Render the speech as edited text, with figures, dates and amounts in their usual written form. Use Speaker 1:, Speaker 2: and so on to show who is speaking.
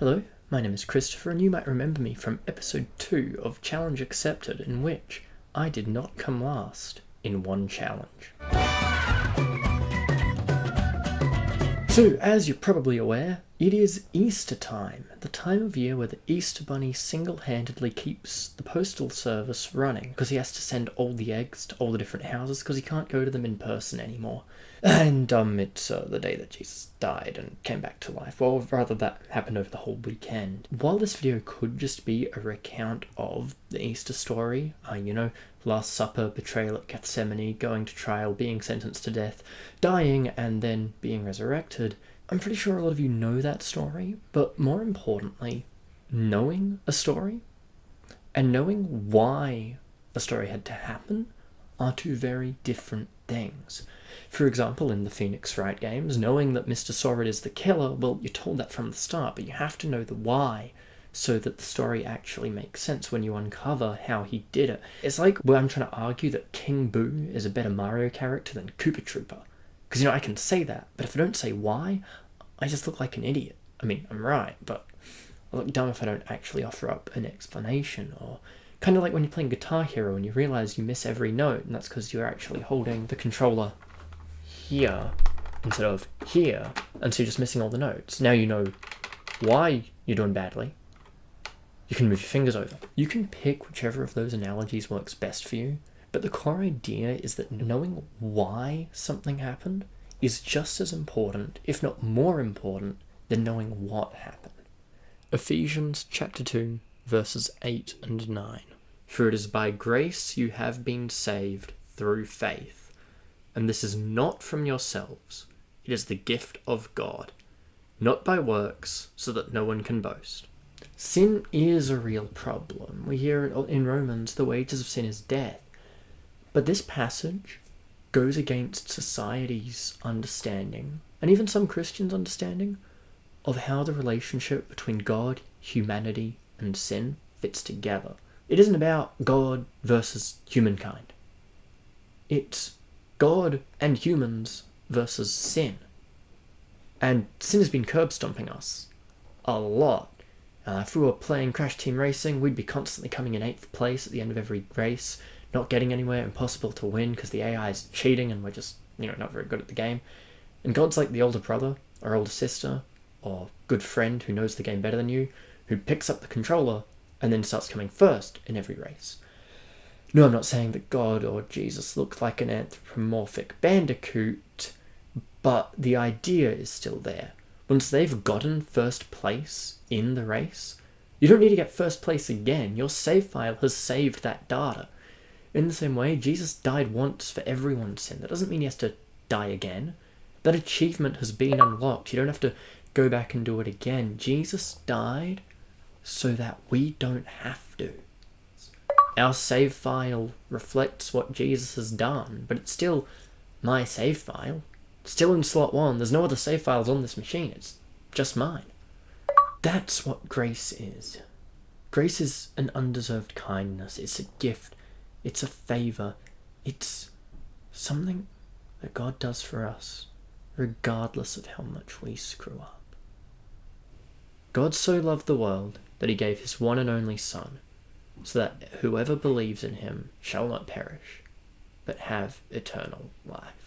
Speaker 1: Hello, my name is Christopher, and you might remember me from episode 2 of Challenge Accepted, in which I did not come last in one challenge. So, as you're probably aware, it is Easter time, the time of year where the Easter Bunny single-handedly keeps the postal service running, because he has to send all the eggs to all the different houses, because he can't go to them in person anymore. And it's the day that Jesus died and came back to life. Well, rather that happened over the whole weekend. While this video could just be a recount of the Easter story, Last Supper, betrayal at Gethsemane, going to trial, being sentenced to death, dying, and then being resurrected, I'm pretty sure a lot of you know that story, but more importantly, knowing a story and knowing why a story had to happen are two very different things. For example, in the Phoenix Wright games, knowing that Mr. Sorrett is the killer, well, you're told that from the start, but you have to know the why so that the story actually makes sense when you uncover how he did it. It's like where I'm trying to argue that King Boo is a better Mario character than Koopa Troopa. Because, I can say that, but if I don't say why, I just look like an idiot. I mean, I'm right, but I look dumb if I don't actually offer up an explanation. Or kind of like when you're playing Guitar Hero and you realise you miss every note, and that's because you're actually holding the controller here instead of here, and so you're just missing all the notes. Now you know why you're doing badly. You can move your fingers over. You can pick whichever of those analogies works best for you, but the core idea is that knowing why something happened is just as important, if not more important, than knowing what happened. Ephesians chapter 2, verses 8 and 9. For it is by grace you have been saved through faith, and this is not from yourselves, it is the gift of God, not by works, so that no one can boast. Sin is a real problem. We hear in Romans, the wages of sin is death. But this passage goes against society's understanding, and even some Christians' understanding, of how the relationship between God, humanity, and sin fits together. It isn't about God versus humankind. It's God and humans versus sin. And sin has been curb stomping us a lot. If we were playing Crash Team Racing, we'd be constantly coming in 8th place at the end of every race, not getting anywhere, impossible to win because the AI is cheating and we're just, not very good at the game. And God's like the older brother or older sister or good friend who knows the game better than you, who picks up the controller and then starts coming first in every race. No, I'm not saying that God or Jesus looks like an anthropomorphic bandicoot, but the idea is still there. Once they've gotten first place in the race, you don't need to get first place again. Your save file has saved that data. In the same way, Jesus died once for everyone's sin. That doesn't mean he has to die again. That achievement has been unlocked. You don't have to go back and do it again. Jesus died so that we don't have to. Our save file reflects what Jesus has done, but it's still my save file. It's still in slot 1. There's no other save files on this machine. It's just mine. That's what grace is. Grace is an undeserved kindness. It's a gift. It's a favour. It's something that God does for us, regardless of how much we screw up. God so loved the world that he gave his one and only Son, so that whoever believes in him shall not perish, but have eternal life.